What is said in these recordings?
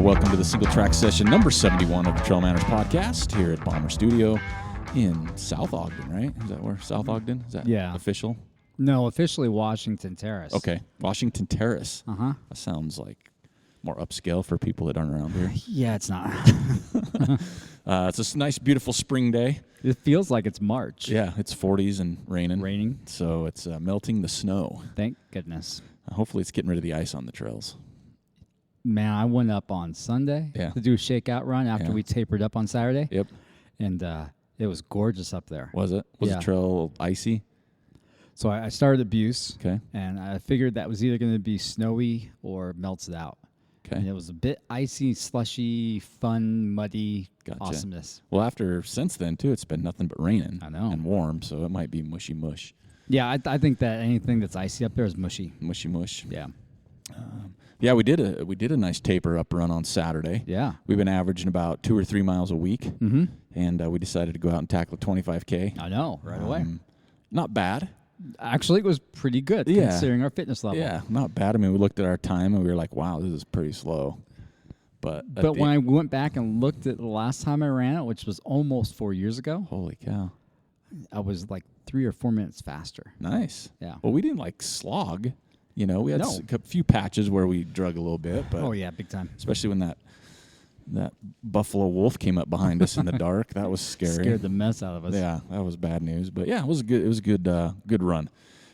welcome to the Singletrack Session number 71 of the TrailManners podcast here at Bomber Studio in South Ogden, right? Is that where South Ogden? Is that official? No, officially Washington Terrace. Okay, Washington Terrace. Uh-huh. That sounds like more upscale for people that aren't around here. Yeah, it's not. It's a nice, beautiful spring day. It feels like it's March. Yeah, it's 40s and raining. Raining. So it's melting the snow. Thank goodness. Hopefully it's getting rid of the ice on the trails. Man, I went up on Sunday to do a shakeout run after we tapered up on Saturday. Yep. And it was gorgeous up there. Was it? Was the trail icy? So I started at Buse. Okay. And I figured that was either going to be snowy or melts it out. Okay. And it was a bit icy, slushy, fun, muddy awesomeness. Well, since then, too, it's been nothing but raining. I know. And warm, so it might be mushy mush. Yeah, I think that anything that's icy up there is mushy. Mushy mush. Yeah. Yeah, we did a nice taper up run on Saturday. Yeah. We've been averaging about 2 or 3 miles a week. Mm-hmm. And we decided to go out and tackle a 25K. I know, right away. Not bad. Actually, it was pretty good considering our fitness level. Yeah, not bad. I mean, we looked at our time and we were like, wow, this is pretty slow. But when I went back and looked at the last time I ran it, which was almost 4 years ago. Holy cow. I was like 3 or 4 minutes faster. Nice. Yeah. Well, we didn't slog. You know, we had a few patches where we drug a little bit. But big time. Especially when that buffalo wolf came up behind us in the dark. That was scary. Scared the mess out of us. Yeah, that was bad news. But yeah, it was a good run.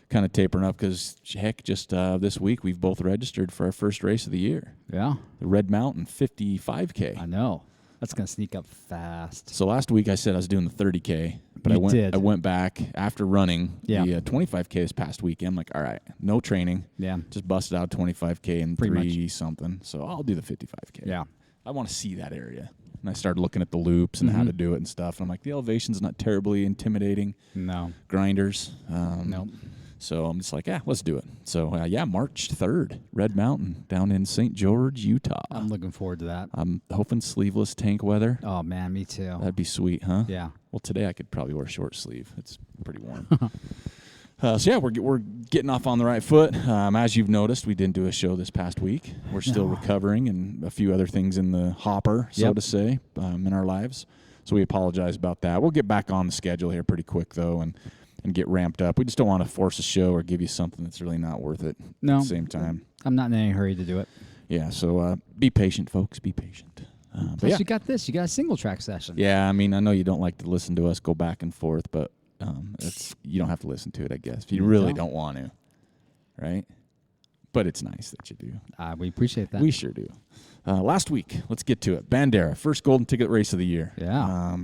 Kind of tapering up because just this week we've both registered for our first race of the year. Yeah. The Red Mountain 55K. I know. That's going to sneak up fast. So last week I said I was doing the 30K, but I went back after running the 25K this past weekend. I'm like, all right, no training. Yeah. Just busted out 25K in Pretty 3 something. So I'll do the 55K. Yeah. I want to see that area. And I started looking at the loops and how to do it and stuff. And I'm like, the elevation's not terribly intimidating. No. Grinders. Nope. So I'm just like, let's do it. So, March 3rd, Red Mountain down in St. George, Utah. I'm looking forward to that. I'm hoping sleeveless tank weather. Oh, man, me too. That'd be sweet, huh? Yeah. Well, today I could probably wear short sleeve. It's pretty warm. We're getting off on the right foot. As you've noticed, we didn't do a show this past week. We're still recovering and a few other things in the hopper, so to say, in our lives. So we apologize about that. We'll get back on the schedule here pretty quick, though, and get ramped up. We just don't want to force a show or give you something that's really not worth it at the same time. I'm not in any hurry to do it. Yeah, so be patient, folks. Be patient. Plus, you got this. You got a Singletrack Session. Yeah, I mean, I know you don't like to listen to us go back and forth, but you don't have to listen to it, I guess, if you really don't want to, right? But it's nice that you do. We appreciate that. We sure do. Last week, let's get to it. Bandera, first golden ticket race of the year. Yeah.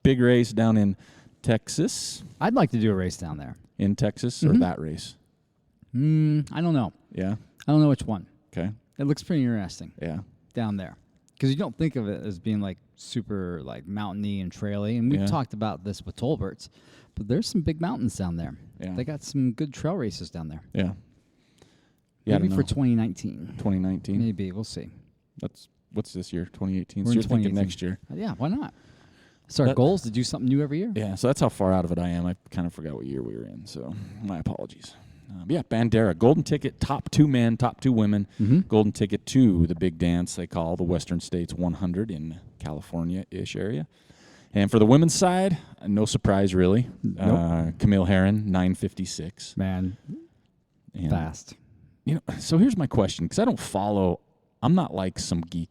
Big race down in Texas. I'd like to do a race down there. In Texas or that race? I don't know. Yeah? I don't know which one. Okay. It looks pretty interesting. Yeah. Down there. Because you don't think of it as being like super like mountainy and traily. And we've talked about this with Tolberts. But there's some big mountains down there. Yeah. They got some good trail races down there. Yeah. Maybe for 2019. 2019? Maybe. We'll see. What's this year? 2018? We're So you're in thinking next year. Yeah, why not? So our goal is to do something new every year. Yeah, so that's how far out of it I am. I kind of forgot what year we were in, so my apologies. Bandera, golden ticket, top 2 men, top 2 women, golden ticket to the big dance they call the Western States 100 in California-ish area. And for the women's side, no surprise really. Nope. Camille Herron, 9:56. Man, fast. You know, so here's my question, because I don't follow. I'm not like some geek,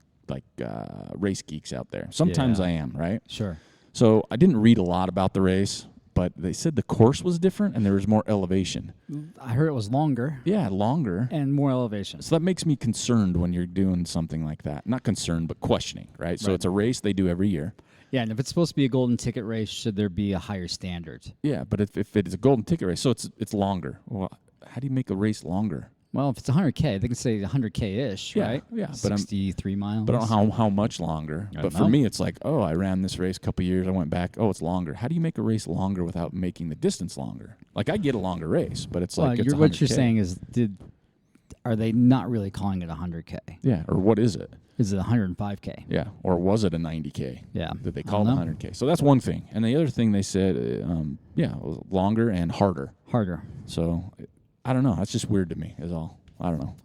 race geeks out there. Sometimes I am, right? Sure. So I didn't read a lot about the race, but they said the course was different and there was more elevation. I heard it was longer. Yeah, longer. And more elevation. So that makes me concerned when you're doing something like that. Not concerned, but questioning, right? So it's a race they do every year. Yeah, and if it's supposed to be a golden ticket race, should there be a higher standard? Yeah, but if it is a golden ticket race, so it's longer. Well, how do you make a race longer? Well, if it's 100K, they can say 100K-ish, right? Yeah, but 63 miles. But I don't know how much longer. But for me, it's like, I ran this race a couple years. I went back. It's longer. How do you make a race longer without making the distance longer? Like, I get a longer race, but it's like it's 100K. What you're saying is, are they not really calling it 100K? Yeah, or what is it? Is it 105K? Yeah, or was it a 90K? Yeah. That they called 100K. So that's one thing. And the other thing they said, it was longer and harder. Harder. So I don't know. That's just weird to me is all. I don't know.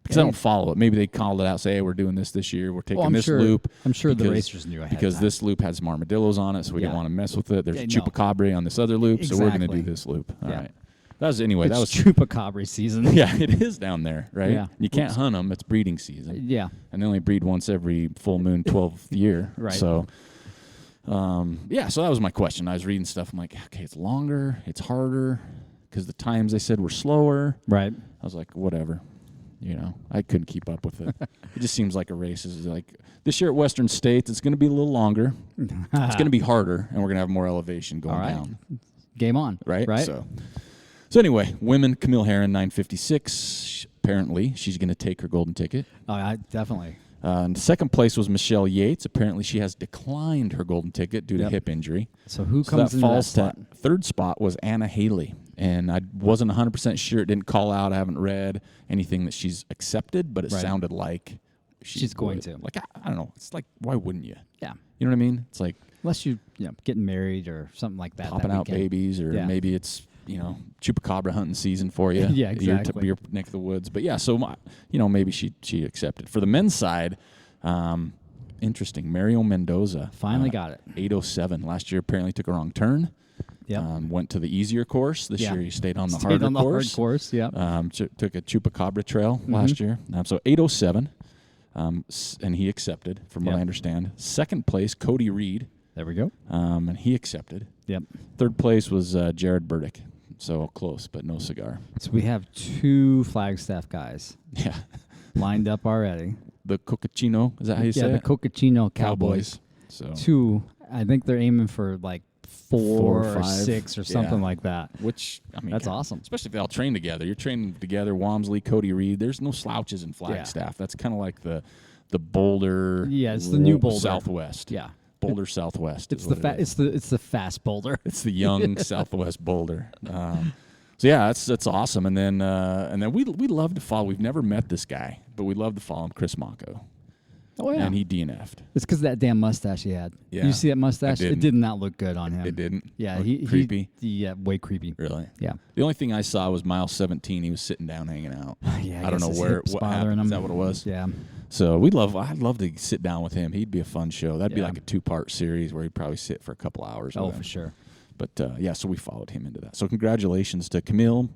Because I don't follow it. Maybe they called it out, say, hey, we're doing this year. We're taking this loop. I'm sure the racers knew ahead because of time. this loop has some armadillos on it, so we didn't want to mess with it. There's a chupacabra on this other loop, so we're going to do this loop. All right. That was chupacabra season. Yeah, it is down there, right? Yeah. You can't hunt them. It's breeding season. Yeah. And they only breed once every full moon 12th year. Right. So, so that was my question. I was reading stuff. I'm like, okay, it's longer, it's harder, because the times they said were slower. Right. I was like, whatever. I couldn't keep up with it. It just seems like a race is like this year at Western States, it's going to be a little longer. It's going to be harder, and we're going to have more elevation going down. Game on. Right? So anyway, women, Camille Herron, 956. Apparently, she's going to take her golden ticket. Oh, definitely. And second place was Michelle Yates. Apparently, she has declined her golden ticket due to hip injury. So who comes in that spot? Third spot was Anna Haley. And I wasn't 100% sure. It didn't call out. I haven't read anything that she's accepted, but it sounded like she's going to. Like, I don't know. It's like, why wouldn't you? Yeah. You know what I mean? It's like. Unless you getting married or something like that. Popping out babies, or maybe it's, chupacabra hunting season for you. Yeah, exactly. Your neck of the woods. But yeah, so, maybe she accepted. For the men's side, interesting. Mario Mendoza. Finally got it. 807. Last year apparently took a wrong turn. Yeah. Went to the easier course. This year he stayed on the harder course. Hard course, yeah. Took a chupacabra trail last year. So 807, and he accepted, from what I understand. Second place, Cody Reed. There we go. And he accepted. Yep. Third place was Jared Burdick. So close, but no cigar. So we have 2 Flagstaff guys. Yeah. Lined up already. The Cocachino, is that how you say it? Yeah, the Cocachino Cowboys. So 2, I think they're aiming for like 4 or 5, 6 or something like that. Which, I mean, that's awesome. Especially if they all train together. You're training together, Walmsley, Cody Reed. There's no slouches in Flagstaff. That's kind of like the Boulder. Yeah, it's the new Boulder. Southwest. Yeah. Boulder Southwest. It's the fast Boulder. It's the young Southwest Boulder. So yeah, that's awesome. And then we love to follow. We've never met this guy, but we love to follow him, Chris Mocco. Oh yeah, and he DNF'd. It's because of that damn mustache he had. Yeah, you see that mustache? It did not look good on him. It didn't. Yeah, creepy. Way creepy. Really? Yeah. The only thing I saw was mile 17. He was sitting down, hanging out. Yeah, I don't know what happened. Is that what it was? Yeah. So I'd love to sit down with him. He'd be a fun show. That'd be like a 2-part series where he'd probably sit for a couple hours. Oh, for sure. But so we followed him into that. So congratulations to Camille,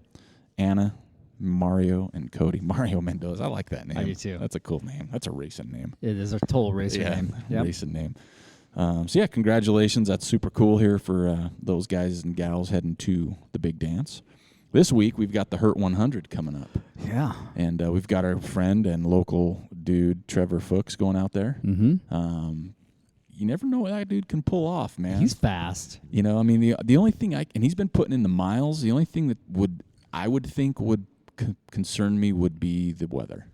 Anna, Mario, and Cody. Mario Mendoza. I like that name. I do too. That's a cool name. That's a racing name. It is a total racing name. Yep. Racing name. So congratulations. That's super cool here for those guys and gals heading to the big dance. This week, we've got the Hurt 100 coming up. Yeah. And we've got our friend and local dude, Trevor Fuchs, going out there. Mm-hmm. You never know what that dude can pull off, man. He's fast. I mean, the only thing and he's been putting in the miles. The only thing that I would think would concern me would be the weather.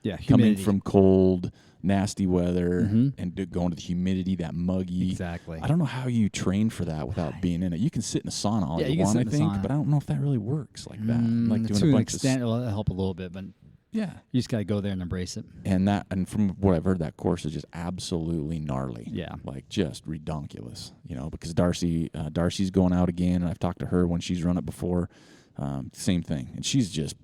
Yeah, humidity. Coming from cold, nasty weather and going to the humidity, that muggy. Exactly. I don't know how you train for that without being in it. You can sit in a sauna all you want, I think, but I don't know if that really works like that. Like doing to an extent, it'll help a little bit, but yeah, you just got to go there and embrace it. And from what I've heard, that course is just absolutely gnarly. Yeah, like just redonkulous. Because Darcy's going out again, and I've talked to her when she's run it before. Same thing, and she's just.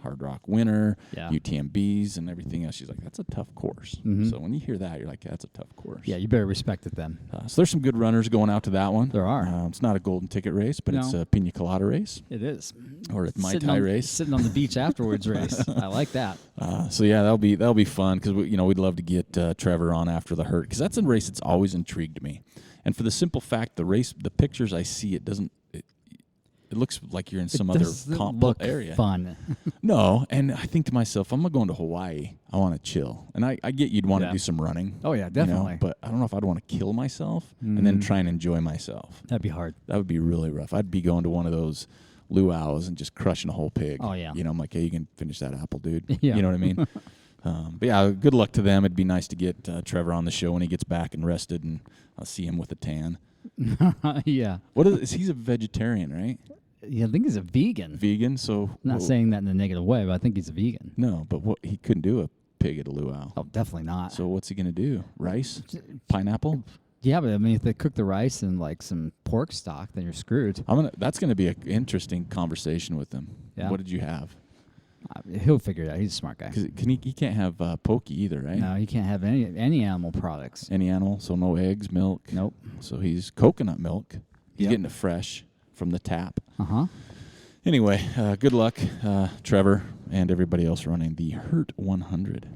Hard Rock winner, UTMBs, and everything else. She's like, that's a tough course. Mm-hmm. So when you hear that, you're like, that's a tough course. Yeah, you better respect it then. So there's some good runners going out to that one. There are. It's not a golden ticket race, but it's a pina colada race. It is. Or a Mai Tai race. Sitting on the beach afterwards race. I like that. So yeah, that'll be fun because we'd love to get Trevor on after the Hurt because that's a race that's always intrigued me, and for the simple fact the pictures I see it looks like you're in some other comp area. Fun. No, and I think to myself, I'm going to Hawaii. I want to chill, and I get you'd want to do some running. Oh yeah, definitely. But I don't know if I'd want to kill myself and then try and enjoy myself. That'd be hard. That would be really rough. I'd be going to one of those luau's and just crushing a whole pig. Oh yeah. I'm like, hey, you can finish that apple, dude. Yeah. You know what I mean? But yeah, good luck to them. It'd be nice to get Trevor on the show when he gets back and rested, and I'll see him with a tan. Yeah. He's a vegetarian, right? Yeah, I think he's a vegan. Vegan, so I'm not saying that in a negative way, but I think he's a vegan. No, but he couldn't do a pig at a luau. Oh, definitely not. So what's he gonna do? Rice, pineapple? Yeah, but I mean, if they cook the rice and like some pork stock, then you're screwed. That's gonna be an interesting conversation with him. Yeah. What did you have? He'll figure it out. He's a smart guy. Because he can't have pokey either, right? No, he can't have any animal products. Any animal, so no eggs, milk. Nope. So he's coconut milk. He's Yep. getting it fresh from the tap. Uh-huh. Anyway, good luck, Trevor, and everybody else running the Hurt 100.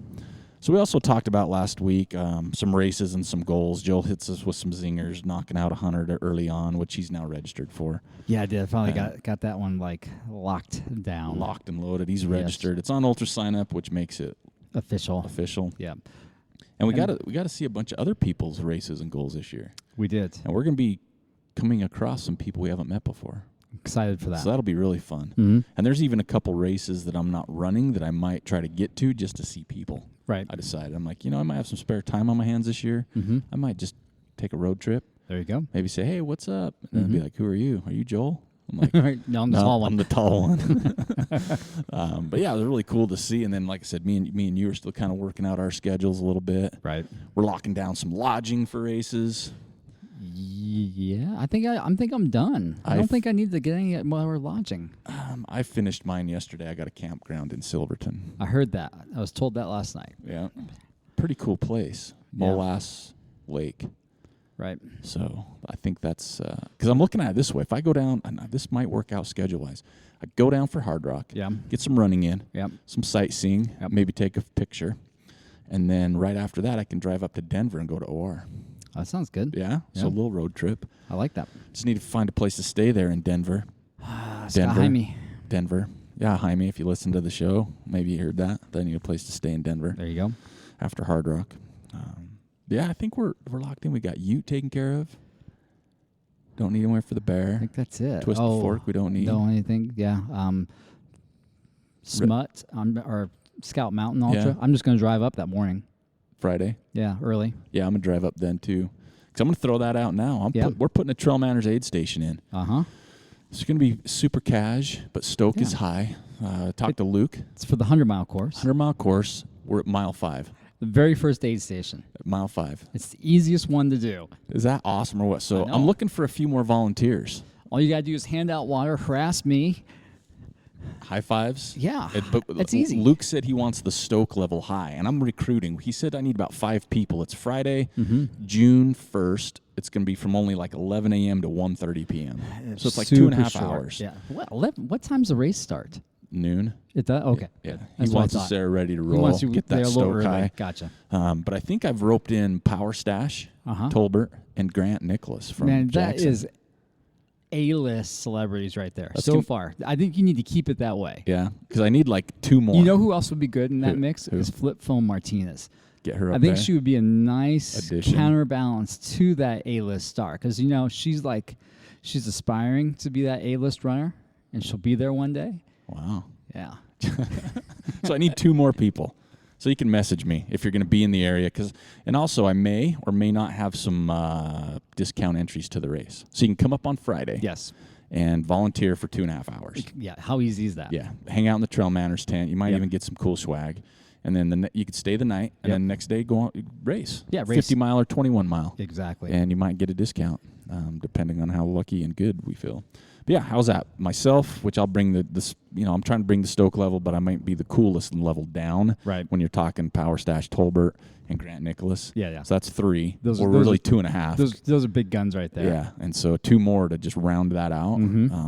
So we also talked about last week some races and some goals. Joel hits us with some zingers, knocking out 100 early on, which he's now registered for. Yeah, I did. I finally got that one locked down. Locked and loaded. He's registered. It's on Ultra Sign Up, which makes it official. Yeah. And we got to see a bunch of other people's races and goals this year. We did. And we're going to be coming across some people we haven't met before. Excited for that. So that'll be really fun. Mm-hmm. And there's even a couple races that I'm not running that I might try to get to just to see people. Right. I decided. I'm like, I might have some spare time on my hands this year. Mm-hmm. I might just take a road trip. There you go. Maybe say, hey, what's up? And then be like, who are you? Are you Joel? I'm like, no, I'm the tall one. I'm the tall one. But yeah, it was really cool to see. And then, like I said, me and you are still kind of working out our schedules a little bit. Right. We're locking down some lodging for races. Yeah, I think I'm done. I don't think I need to get any more lodging. I finished mine yesterday. I got a campground in Silverton. I heard that. I was told that last night. Yeah, pretty cool place, Molass Lake. Right. So I think that's because I'm looking at it this way. If I go down, and this might work out schedule wise. I go down for Hard Rock. Yeah. Get some running in. Yep. Some sightseeing. Yep. Maybe take a picture, and then right after that, I can drive up to Denver and go to OR. That sounds good. Yeah. So a little road trip. I like that. Just need to find a place to stay there in Denver. Jaime. Denver. Yeah, Jaime, if you listen to the show, maybe you heard that. I need a place to stay in Denver. There you go. After Hard Rock. Yeah, I think we're locked in. We got Ute taken care of. Don't need anywhere for the bear. I think that's it. Twisted Fork we don't need. Don't anything. Yeah. Smut or Scout Mountain Ultra. Yeah. I'm just going to drive up that morning. Friday. Yeah, early. Yeah, I'm going to drive up then too. Because I'm going to throw that out now. We're putting a TrailManners aid station in. Uh-huh. It's going to be super cash, but stoke is high. Talk to Luke. It's for the 100-mile course. 100-mile course. We're at mile 5. The very first aid station. At mile 5. It's the easiest one to do. Is that awesome or what? So I'm looking for a few more volunteers. All you got to do is hand out water, harass me. High fives? Yeah, But it's easy. Luke said he wants the stoke level high, and I'm recruiting. He said I need about 5 people. It's Friday, June 1st. It's going to be from only like 11 a.m. to 1:30 p.m. So it's like Super 2.5 short. hours. Yeah. What time's the race start? Noon. It does? Okay. Yeah. That's He what I wants us thought. there ready to He roll. wants you Get there that a little stoke early. high. Gotcha. But I think I've roped in Power Stash, Tolbert, and Grant Nicholas from Man, Jackson. that is A-list celebrities right there That's so gonna- far. I think you need to keep it that way. Yeah, because I need like 2 more. You know who else would be good in that Who? mix? Who? Is Flip Phone Martinez. Get her up I think there. she would be a nice Addition. counterbalance to that A-list star because, she's aspiring to be that A-list runner, and she'll be there one day. Wow. Yeah. So I need 2 more people. So you can message me if you're going to be in the area. And also I may or may not have some discount entries to the race. So you can come up on Friday. Yes. And volunteer for 2.5 hours. Yeah. How easy is that? Yeah. Hang out in the TrailManners tent. You might even get some cool swag. And then you could stay the night, and then next day go on race. Yeah, race. 50 mile or 21 mile. Exactly. And you might get a discount, depending on how lucky and good we feel. But yeah, how's that? Myself, which I'll bring I'm trying to bring the stoke level, but I might be the coolest and level down. Right. When you're talking Power Stash, Tolbert, and Grant Nicholas. Yeah. So that's 3. Those We're are really 2.5. Those are big guns right there. Yeah, and so 2 more to just round that out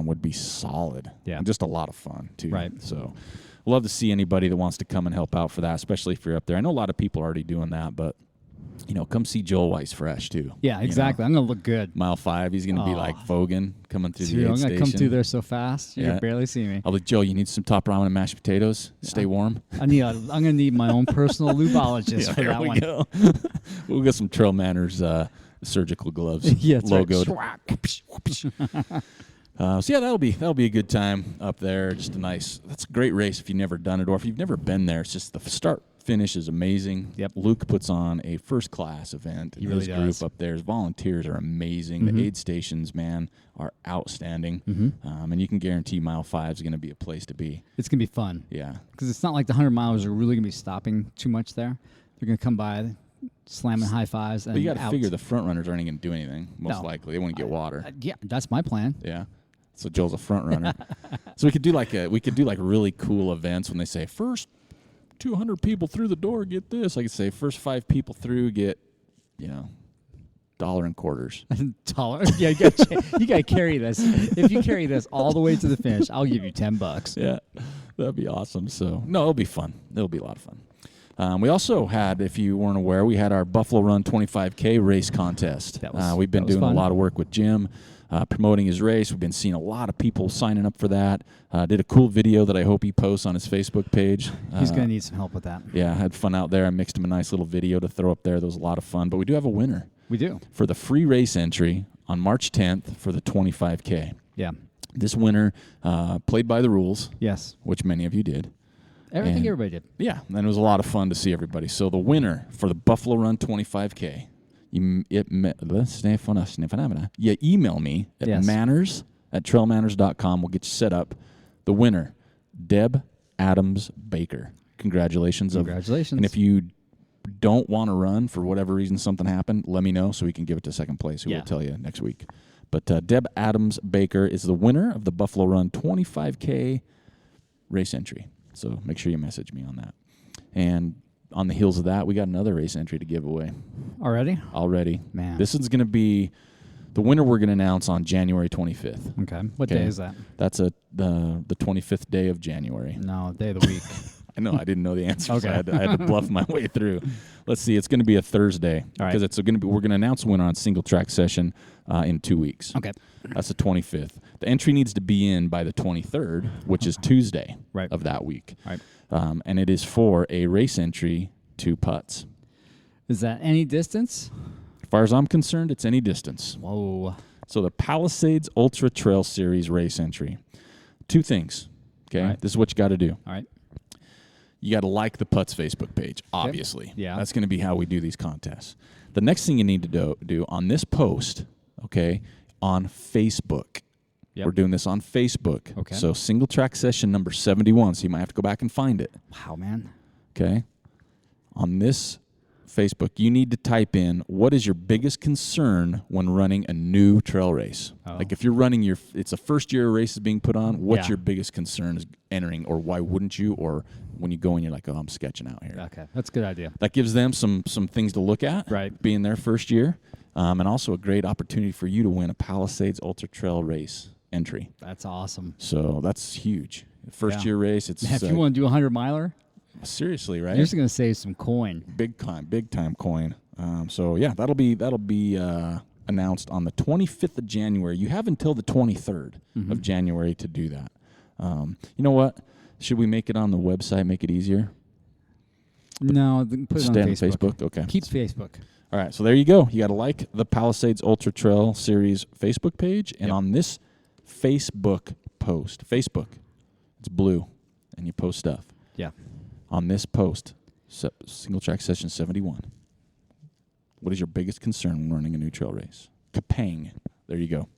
would be solid. Yeah. And just a lot of fun, too. Right. So love to see anybody that wants to come and help out for that, especially if you're up there. I know a lot of people are already doing that, but, come see Joel Weiss fresh, too. Yeah, exactly. I'm going to look good. Mile 5, he's going to be like Fogan coming through the aid I'm going station. to come through there so fast, you can barely see me. I'll be, Joe, you need some top ramen and mashed potatoes? Stay warm. I'm going to need my own personal lubologist for that one. Go. We'll get some TrailManners surgical gloves. Yeah, that's logoed. right. So yeah, that'll be a good time up there. Just that's a great race if you've never done it or if you've never been there. It's just the start finish is amazing. Yep. Luke puts on a first class event. He really his does. group up there. His volunteers are amazing. The aid stations, man, are outstanding. And you can guarantee mile 5 is going to be a place to be. It's going to be fun. Yeah. Because it's not like the 100 miles are really going to be stopping too much there. They're going to come by, slamming high fives, and But you got to out. figure the front runners aren't going to do anything. Most No. likely, they want to get water. Yeah, that's my plan. Yeah. So Joel's a front runner. So we could do like really cool events when they say first 200 people through the door get this. I could say first 5 people through get, $1 and quarters. $1. Yeah, you got to carry this. If you carry this all the way to the finish, I'll give you $10. Yeah, that'd be awesome. So no, it'll be fun. It'll be a lot of fun. We also had, if you weren't aware, we had our Buffalo Run 25K race contest. We've been doing a lot of work with Jim, promoting his race. We've been seeing a lot of people signing up for that. Did a cool video that I hope he posts on his Facebook page. He's going to need some help with that. Yeah, I had fun out there. I mixed him a nice little video to throw up there. That was a lot of fun. But we do have a winner. We do. For the free race entry on March 10th for the 25K. Yeah. This winner played by the rules. Yes. Which many of you did. I think everybody did. Yeah, and it was a lot of fun to see everybody. So the winner for the Buffalo Run 25K, you email me at manners@trailmanners.com. We'll get you set up. The winner, Deb Adams Baker. Congratulations. Congratulations. And if you don't want to run for whatever reason, something happened, let me know so we can give it to second place, who will tell you next week. But Deb Adams Baker is the winner of the Buffalo Run 25K race entry. So make sure you message me on that. And on the heels of that, we got another race entry to give away. Already. Man. This is going to be the winner we're going to announce on January 25th. Okay. What day is that? That's the 25th day of January. No, day of the week. I know. I didn't know the answer. Okay. So I had to bluff my way through. Let's see. It's going to be a Thursday. All right. Because we're going to announce the winner on Singletrack Session in 2 weeks. Okay. That's the 25th. The entry needs to be in by the 23rd, which is Tuesday of that week. Right. And it is for a race entry to putts. Is that any distance? As far as I'm concerned, it's any distance. Whoa. So the Palisades Ultra Trail Series race entry. 2 things. Okay. Right. This is what you got to do. All right. You got to like the Putts Facebook page, obviously. Yep. Yeah. That's going to be how we do these contests. The next thing you need to do on this post, on Facebook. Yep. We're doing this on Facebook. Okay. So Singletrack Session number 71. So you might have to go back and find it. Wow, man. Okay. On this Facebook, you need to type in, what is your biggest concern when running a new trail race? Oh. Like if you're running it's a first year race is being put on, what's your biggest concern is entering, or why wouldn't you? Or when you go and you're like, oh, I'm sketching out here. Okay, that's a good idea. That gives them some things to look at, right? Being their first year, and also a great opportunity for you to win a Palisades Ultra Trail race entry. That's awesome. So that's huge. First year race. It's if you want to do a 100-miler, seriously, right? You're just gonna save some coin. Big time coin. So yeah, that'll be announced on the 25th of January. You have until the 23rd of January to do that. You know what? Should we make it on the website? Make it easier? No, put it on Facebook. Okay. Keep Facebook. All right. So there you go. You got to like the Palisades Ultra Trail Series Facebook page, and on this Facebook post, it's blue, and you post stuff. Yeah. On this post, Singletrack Session 71. What is your biggest concern when running a new trail race? Kapang. There you go.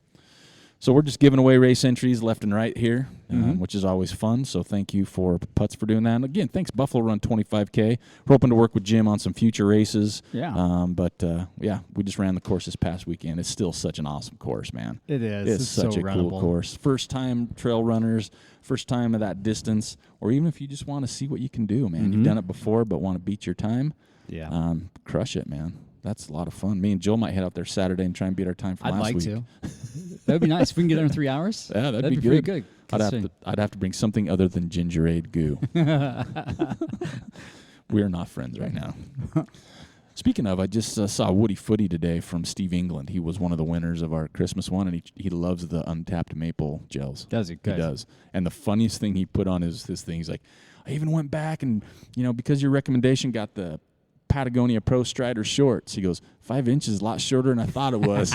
So we're just giving away race entries left and right here, which is always fun. So thank you for Putts for doing that. And again, thanks Buffalo Run 25K. We're hoping to work with Jim on some future races. Yeah. But we just ran the course this past weekend. It's still such an awesome course, man. It is. It's such so a runnable. cool course. First time trail runners, first time of that distance, or even if you just want to see what you can do, man. You've done it before but want to beat your time. Yeah. Crush it, man. That's a lot of fun. Me and Joel might head out there Saturday and try and beat our time from last week. I'd like to. That would be nice. If we can get there in 3 hours. Yeah, that'd be pretty good. I'd have to bring something other than ginger ale goo. We are not friends right now. Speaking of, I just saw WDYFTY today from Steve England. He was one of the winners of our Christmas one, and he loves the untapped maple gels. Does he? Good. He does. And the funniest thing he put on his thing, he's like, I even went back and, because your recommendation got the Patagonia Pro Strider shorts. He goes, 5 inches, a lot shorter than I thought it was.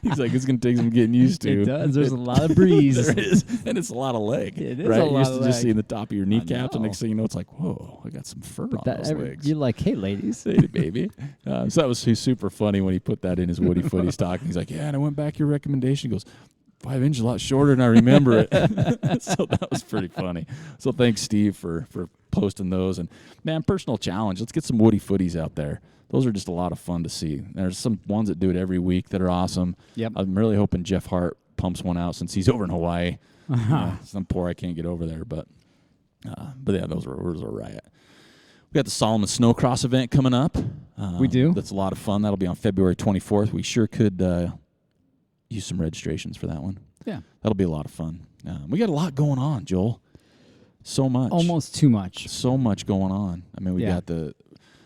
He's like, it's going to take some getting used to. It does. There's a lot of breeze. There is. And it's a lot of leg. It is right? a lot You used of to leg. just seeing the top of your kneecaps, and next thing you know, it's like, whoa, I got some fur on those legs. You're like, hey, ladies. Hey, baby. So that was super funny when he put that in his WDYFTY stock. He's like, yeah, and I went back your recommendation. He goes, 5 inches, a lot shorter than I remember it. So that was pretty funny. So thanks, Steve, for posting those. And, man, personal challenge. Let's get some WDYFTYs out there. Those are just a lot of fun to see. There's some ones that do it every week that are awesome. Yep. I'm really hoping Jeff Hart pumps one out since he's over in Hawaii. So I'm poor, I can't get over there, but yeah, those are a riot. We got the Solomon Snowcross event coming up. We do. That's a lot of fun. That'll be on February 24th. We sure could use some registrations for that one. Yeah. That'll be a lot of fun. We got a lot going on, Joel. So much. Almost too much. So much going on. I mean, we got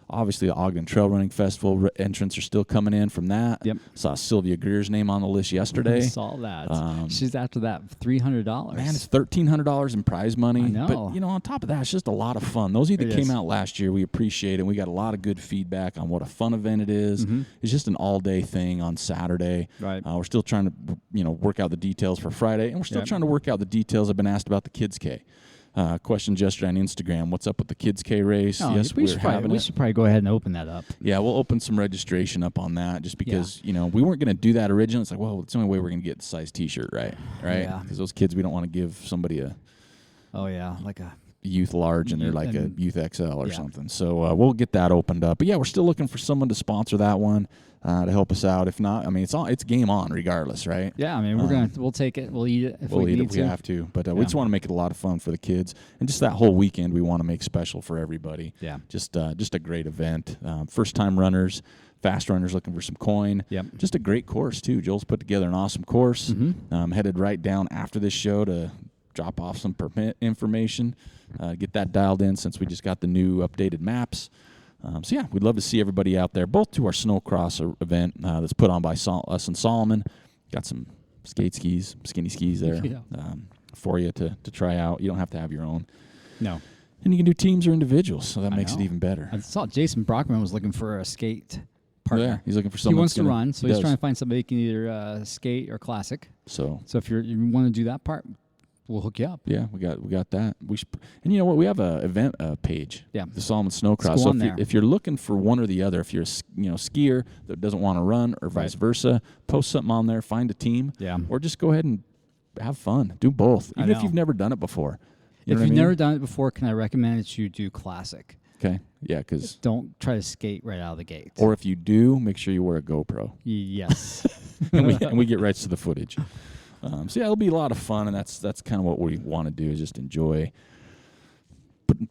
obviously the Ogden Trail Running Festival entrants are still coming in from that. Yep. Saw Sylvia Greer's name on the list yesterday. I saw that. She's after that $300. Man, it's $1,300 in prize money. I know. But, on top of that, it's just a lot of fun. Those of you that came out last year, we appreciate it. We got a lot of good feedback on what a fun event it is. Mm-hmm. It's just an all-day thing on Saturday. Right. We're still trying to, work out the details for Friday, and we're still trying to work out the details. I've been asked about the Kids K. Questions yesterday on Instagram. What's up with the Kids K race? Oh, yes, we should probably go ahead and open that up. Yeah, we'll open some registration up on that just because, we weren't going to do that originally. It's like, well, it's the only way we're going to get the size T-shirt, right? Yeah. Because those kids, we don't want to give somebody a like a youth large and they're like a youth XL or something. So we'll get that opened up. But yeah, we're still looking for someone to sponsor that one to help us out. If not, I mean, it's game on regardless, right? Yeah, I mean, we'll take it. We'll eat it if we'll we eat need it if to. we have to. But we just want to make it a lot of fun for the kids, and just that whole weekend we want to make special for everybody. Yeah, just a great event. First time runners, fast runners looking for some coin. Yep. Just a great course too. Joel's put together an awesome course. Mm-hmm. Headed right down after this show to drop off some permit information, get that dialed in since we just got the new updated maps. So yeah, we'd love to see everybody out there, both to our snowcross event that's put on by us and Solomon. Got some skinny skis there for you to try out. You don't have to have your own. No. And you can do teams or individuals, so that makes it even better. I saw Jason Brockman was looking for a skate partner. Yeah, he's looking for someone. He wants to run, so he's trying to find somebody who can either skate or classic. So if you want to do that part, we'll hook you up. Yeah, we got that. And you know what? We have a event page. Yeah, the Solomon Snowcross. So if you're looking for one or the other, if you're a skier that doesn't want to run or vice versa, post something on there, find a team. Yeah, or just go ahead and have fun. Do both, even if you've never done it before. If you've never done it before, can I recommend that you do classic? Okay. Yeah, because don't try to skate right out of the gate. Or if you do, make sure you wear a GoPro. Yes. and we get rights to the footage. So yeah, it'll be a lot of fun, and that's kind of what we want to do is just enjoy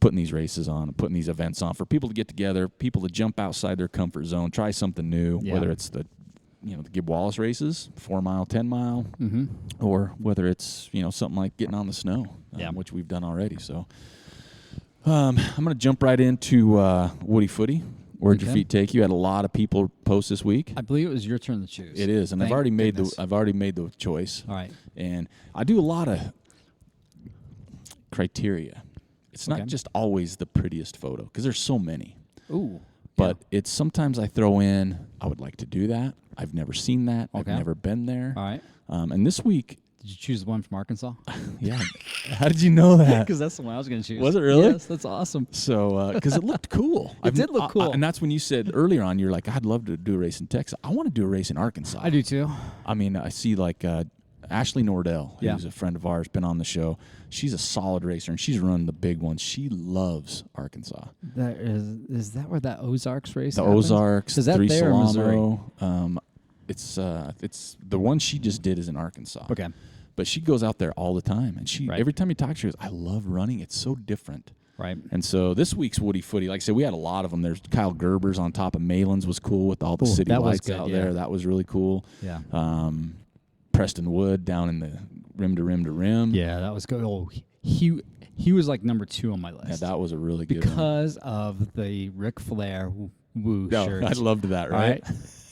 putting these races on, and putting these events on for people to get together, people to jump outside their comfort zone, try something new, whether it's the Gib Wallace races, 4 mile, 10 mile, or whether it's something like getting on the snow, which we've done already. So I'm going to jump right into WDYFTY. Where'd your feet take you? Had a lot of people post this week. I believe it was your turn to choose. It is, and I've already made the choice. All right. And I do a lot of criteria. It's not just always the prettiest photo because there's so many. Ooh. But it's sometimes I throw in, I would like to do that. I've never seen that. Okay. I've never been there. All right. And this week. Did you choose the one from Arkansas? Yeah. How did you know that? Because that's the one I was going to choose. Was it really? Yes, that's awesome. So, because it looked cool. It did look cool. And that's when you said earlier on, you're like, I'd love to do a race in Texas. I want to do a race in Arkansas. I do too. I mean, I see like Ashley Nordell, who's a friend of ours, been on the show. She's a solid racer, and she's run the big ones. She loves Arkansas. Is that where that Ozarks race happens? Ozarks, is that Three there Solano. Missouri? It's the one she just did is in Arkansas. Okay. But she goes out there all the time, and every time you talk to her, she goes, I love running. It's so different. Right. And so this week's WDYFTY, like I said, we had a lot of them. There's Kyle Gerber's on top of Malin's was cool with all the city lights out there. That was really cool. Yeah. Preston Wood down in the rim to rim to rim. Yeah, that was good. Oh, he was like number 2 on my list. Yeah, that was a really good because of the Ric Flair woo shirt. I loved that, right?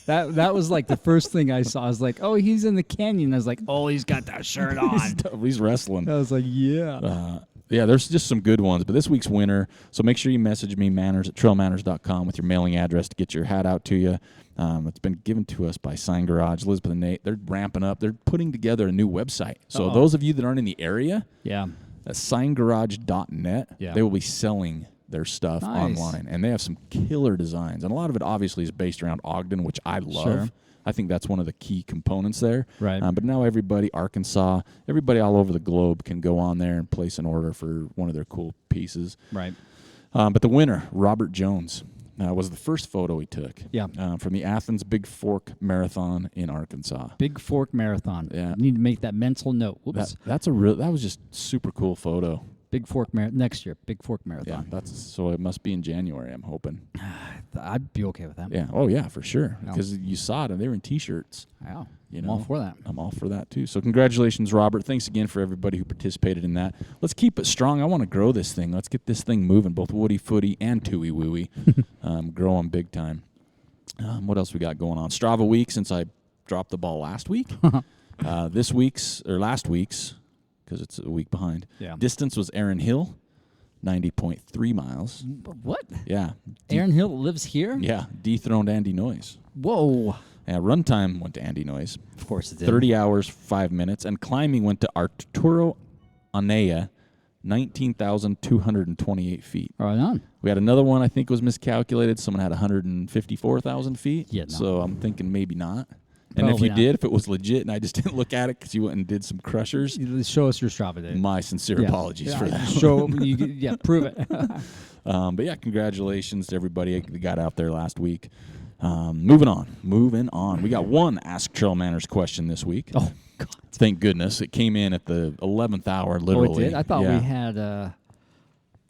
That was like the first thing I saw. I was like, oh, he's in the canyon. I was like, oh, he's got that shirt on. He's wrestling. I was like, yeah. Yeah, there's just some good ones. But this week's winner, so make sure you message me, trailmanners.com, with your mailing address to get your hat out to you. It's been given to us by Sign Garage, Elizabeth and Nate. They're ramping up. They're putting together a new website. So those of you that aren't in the area, that's signgarage.net. Yeah. They will be selling their stuff online, and they have some killer designs, and a lot of it obviously is based around Ogden, which I love. Sure. I think that's one of the key components there. Right. But now Arkansas, everybody all over the globe can go on there and place an order for one of their cool pieces. Right. But the winner, Robert Jones, was the first photo he took. Yeah. From the Athens Big Fork Marathon in Arkansas. Big Fork Marathon. Yeah. Need to make that mental note. Whoops. That was just super cool photo. Big Fork next year. Big Fork Marathon. Yeah, so it must be in January, I'm hoping. I'd be okay with that. Yeah. Oh, yeah, for sure. Yeah. Because you saw it, and they were in T-shirts. Wow. You I'm know? all for that. I'm all for that, too. So congratulations, Robert. Thanks again for everybody who participated in that. Let's keep it strong. I want to grow this thing. Let's get this thing moving, both Woody Footy and Tooey Wooey. Grow them big time. What else we got going on? Strava week, since I dropped the ball last week. Last week's, because it's a week behind. Yeah. Distance was Aaron Hill, 90.3 miles. What? Yeah. Aaron Hill lives here? Yeah. Dethroned Andy Noyes. Whoa. Yeah, run time went to Andy Noyes. Of course it did. 30 hours, 5 minutes. And climbing went to Arturo Anaya, 19,228 feet. Right on. We had another one I think was miscalculated. Someone had 154,000 feet. Yeah, no. So I'm thinking maybe not. And Probably if if it was legit and I just didn't look at it because you went and did some crushers, Show us your Strava data. my sincere apologies for that. Prove it. But yeah, congratulations to everybody that got out there last week. Moving on. We got one Ask TrailManners question this week. Oh, God. Thank goodness. It came in at the 11th hour, literally. Oh, it did? I thought Yeah. we had...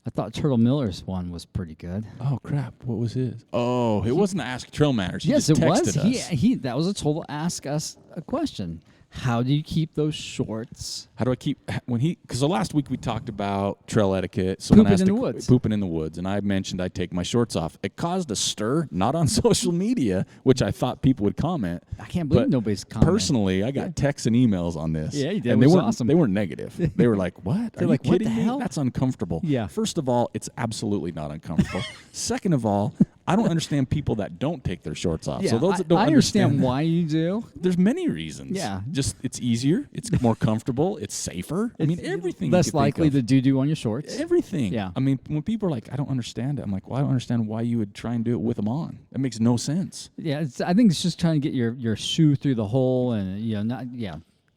I thought Turtle Miller's one was pretty good. Oh, crap. What was his? Oh, it wasn't Ask TrailManners. He Yes, just it was. texted us. That was a total ask us a question. How do you keep those shorts? How do I keep because the last week we talked about trail etiquette. Someone Pooping asked in the woods. Pooping in the woods, and I mentioned I take my shorts off. It caused a stir, not on social media, which I thought people would comment. I can't believe but nobody's commented. Personally, I got texts and emails on this. Yeah, you did. And It they was weren't awesome. They weren't negative. They were like, "What? Are you like, what kidding the me? hell?" That's uncomfortable." Yeah. First of all, it's absolutely not uncomfortable. Second of all, I don't understand people that don't take their shorts off. Yeah, So those that don't I understand that, why you do. there's many reasons. Yeah. Just it's easier, it's more comfortable, it's safer. I mean, everything. you Less could think likely of. to doo-doo on your shorts. Everything. Yeah. I mean, when people are like, I don't understand it, I'm like, well, I don't understand why you would try and do it with them on. That makes no sense. Yeah, I think it's just trying to get your shoe through the hole and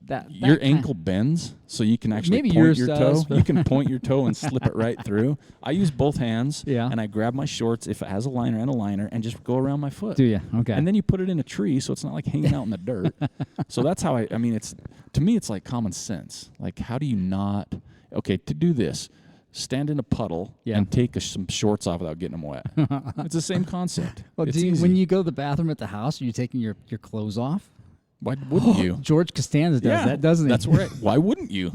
that Your kind- ankle bends, so you can actually Maybe point yours your does, toe. but- You can point your toe and slip it right through. I use both hands, Yeah. and I grab my shorts if it has a liner and a liner, and just go around my foot. Do you? Okay. And then you put it in a tree, so it's not like hanging out in the dirt. So that's how I mean, to me, it's like common sense. Like, how do you not? Okay, to do this, stand in a puddle and take some shorts off without getting them wet. It's the same concept. Well, It's when easy. you go to the bathroom at the house, are you taking your clothes off? Why wouldn't you? George Costanza does that, doesn't he? That's right. Why wouldn't you?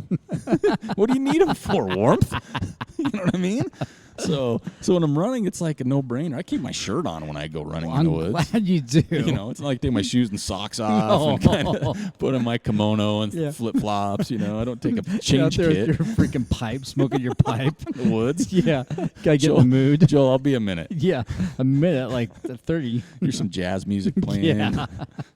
What do you need them for? Warmth? You know what I mean? So when I'm running, it's like a no-brainer. I keep my shirt on when I go running in I'm the woods. glad you do. You know, it's not like take my shoes and socks off and kind of put on my kimono and flip-flops. You know, I don't take a change You're out there kit with your freaking pipe, smoking your pipe. in the woods. Yeah, gotta get in the mood. Joel, I'll be a minute. Yeah, a minute, like 30. Here's some jazz music playing. Yeah.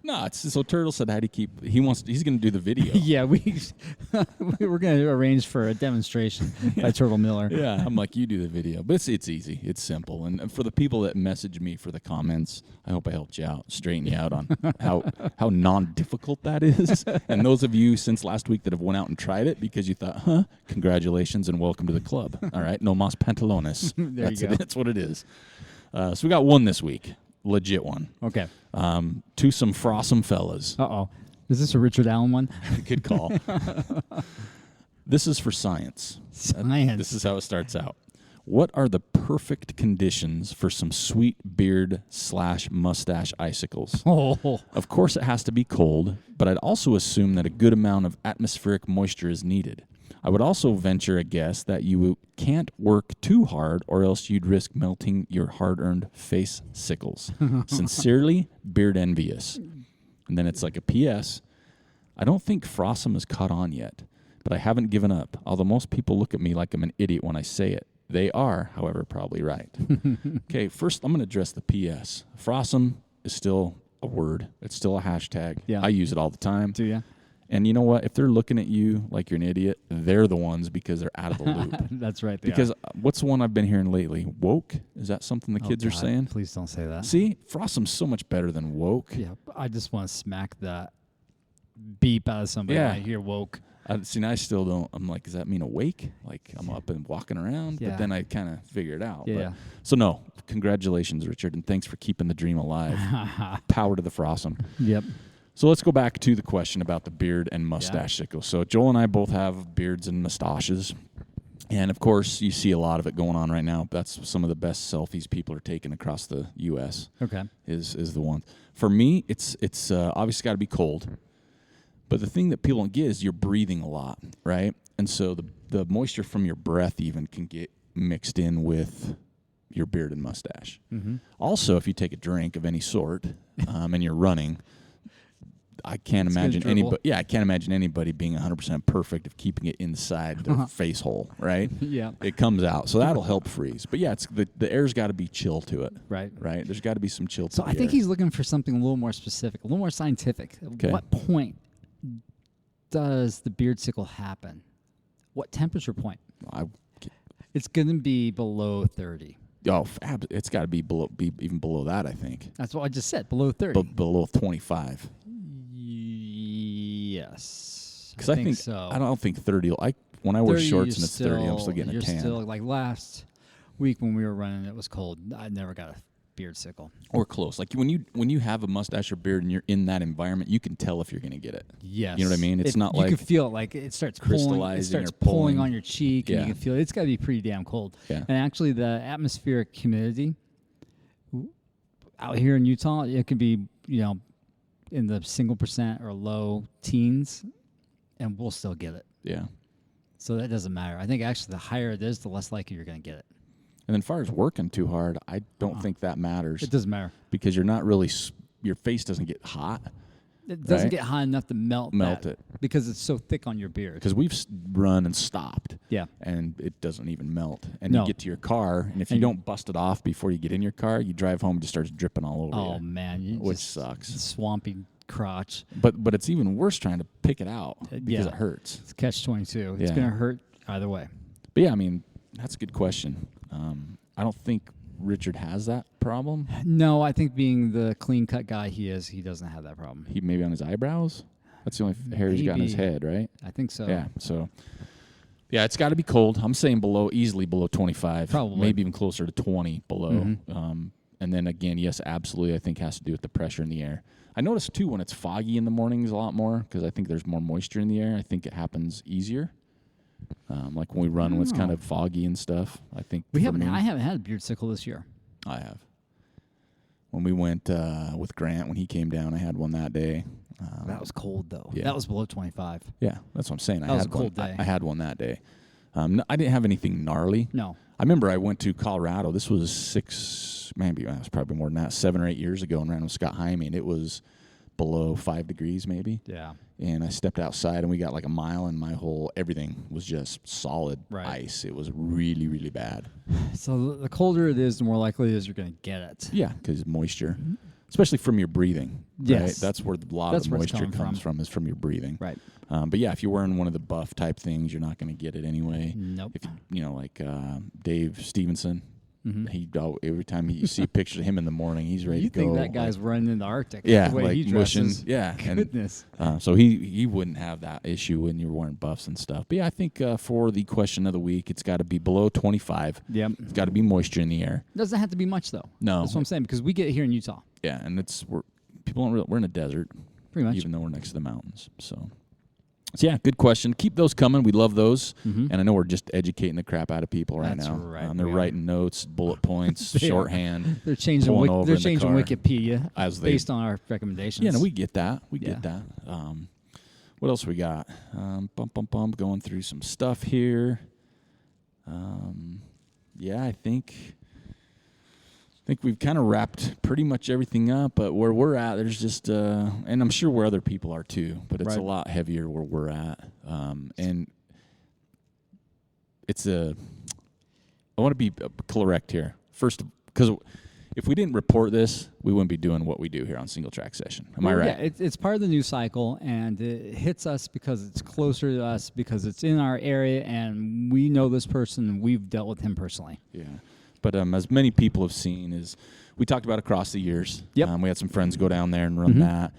No, so Turtle said, how do you keep? He's going to do the video. Yeah, we're gonna arrange for a demonstration by Turtle Miller. Yeah, I'm like, you do the video. But it's easy. It's simple. And for the people that message me for the comments, I hope I helped you out, straighten you out on how non-difficult that is. And those of you since last week that have went out and tried it because you thought, congratulations and welcome to the club. All right, no mas pantalones. There you go. That's what it is. So we got one this week, legit one. Okay. To some frosome fellas. Uh-oh. Is this a Richard Allen one? Good call. This is for science. Science. This is how it starts out. What are the perfect conditions for some sweet beard/mustache icicles? Oh. Of course, it has to be cold, but I'd also assume that a good amount of atmospheric moisture is needed. I would also venture a guess that you can't work too hard or else you'd risk melting your hard-earned face sickles. Sincerely, Beard Envious. And then it's like a P.S. I don't think frosome has caught on yet, but I haven't given up, although most people look at me like I'm an idiot when I say it. They are, however, probably right. Okay, first I'm going to address the P.S. Frosome is still a word. It's still a hashtag. Yeah. I use it all the time. Do you? And you know what? If they're looking at you like you're an idiot, they're the ones because they're out of the loop. That's right. Because what's the one I've been hearing lately? Woke? Is that something the kids are saying? Please don't say that. See, Frosome's so much better than woke. Yeah, I just want to smack that beep out of somebody when I hear woke. I still don't. I'm like, does that mean awake? Like I'm up and walking around? Yeah. But then I kind of figure it out. Yeah. So no, congratulations, Richard, and thanks for keeping the dream alive. Power to the frostum. Yep. So let's go back to the question about the beard and mustache sickle. So Joel and I both have beards and mustaches. And, of course, you see a lot of it going on right now. That's some of the best selfies people are taking across the U.S. Okay. is the one. For me, it's obviously got to be cold. But the thing that people don't get is you're breathing a lot, right? And so the moisture from your breath even can get mixed in with your beard and mustache. Mm-hmm. Also, if you take a drink of any sort and you're running, I can't imagine anybody. Yeah, I can't imagine anybody being 100% perfect of keeping it inside their face hole, right? Yeah, it comes out, so that'll help freeze. But yeah, it's the air's got to be chill to it, right? Right. There's got to be some chill. So I think he's looking for something a little more specific, a little more scientific. Okay. What point does the beard sickle happen? What temperature point? It's going to be below 30. Oh, it's got to be even below that. I think that's what I just said. Below 30. Below 25. Yes, because I think so. I don't think 30. When I wear shorts and it's 30, I'm still getting a tan. Still, like last week when we were running, it was cold. I never got a beard sickle or close. Like when you have a mustache or beard and you're in that environment, you can tell if you're going to get it. Yes, you know what I mean. It's not like you can feel it, like it starts crystallizing, pulling on your cheek, yeah. and you can feel it. It's got to be pretty damn cold. Yeah. And actually, the atmospheric humidity out here in Utah, it could be in the 1% or low teens, and we'll still get it. Yeah. So that doesn't matter. I think actually the higher it is, the less likely you're going to get it. And then as far as working too hard, I don't think that matters. It doesn't matter. Because you're not really, your face doesn't get hot. It doesn't get hot enough to melt it. Because it's so thick on your beard. Because we've run and stopped. Yeah. And it doesn't even melt. And you get to your car, and if you don't bust it off before you get in your car, you drive home and it just starts dripping all over you. Oh, man. Which sucks. Swampy crotch. But it's even worse trying to pick it out because it hurts. It's catch-22. It's going to hurt either way. But yeah, I mean, that's a good question. I don't think Richard has that problem. No, I think being the clean-cut guy he is, he doesn't have that problem. He maybe on his eyebrows? That's the only hair he's got in his head, right? I think so. Yeah, so... Yeah, it's got to be cold. I'm saying easily below 25. Probably. Maybe even closer to 20 below. Mm-hmm. And then again, yes, absolutely, I think has to do with the pressure in the air. I notice, too, when it's foggy in the mornings a lot more, because I think there's more moisture in the air. I think it happens easier. Like when we run when it's kind of foggy and stuff. I think I haven't had a beard sickle this year. I have. When we went with Grant, when he came down, I had one that day. That was cold, though. Yeah. That was below 25. Yeah, that's what I'm saying. That was a cold day. I had one that day. I didn't have anything gnarly. No. I remember I went to Colorado. This was it was probably more than that, 7 or 8 years ago, and ran with Scott Jaime, and it was below 5 degrees maybe. Yeah. And I stepped outside, and we got like a mile, and everything was just solid ice. It was really, really bad. So the colder it is, the more likely it is you're going to get it. Yeah, because moisture, especially from your breathing. Yes. Right? That's where a lot of the moisture comes from is from your breathing. Right. But yeah, if you're wearing one of the buff type things, you're not going to get it anyway. Nope. If like Dave Stevenson, mm-hmm. Every time you see pictures of him in the morning, he's ready to go. You think that guy's running in the Arctic? Yeah, the way like he mushing. dresses. Yeah, goodness. And, so he wouldn't have that issue when you're wearing buffs and stuff. But yeah, I think for the question of the week, it's got to be below 25. Yep. It's got to be moisture in the air. Doesn't have to be much though. No, that's what I'm saying because we get it here in Utah. Yeah, and we're in a desert, pretty much, even though we're next to the mountains. So yeah, good question. Keep those coming. We love those. Mm-hmm. And I know we're just educating the crap out of people right That's now. Right. They're writing notes, bullet points, shorthand. They're changing Wikipedia based on our recommendations. Yeah, no, we get that. We get that. What else we got? Going through some stuff here. Yeah, I think we've kind of wrapped pretty much everything up, but where we're at, there's just, and I'm sure where other people are too, but it's a lot heavier where we're at. And I want to be correct here. First, because if we didn't report this, we wouldn't be doing what we do here on Singletrack Session. Am I right? Yeah, it's part of the news cycle, and it hits us because it's closer to us, because it's in our area, and we know this person, and we've dealt with him personally. Yeah. But as many people have seen, is we talked about across the years. Yep. We had some friends go down there and run mm-hmm. that.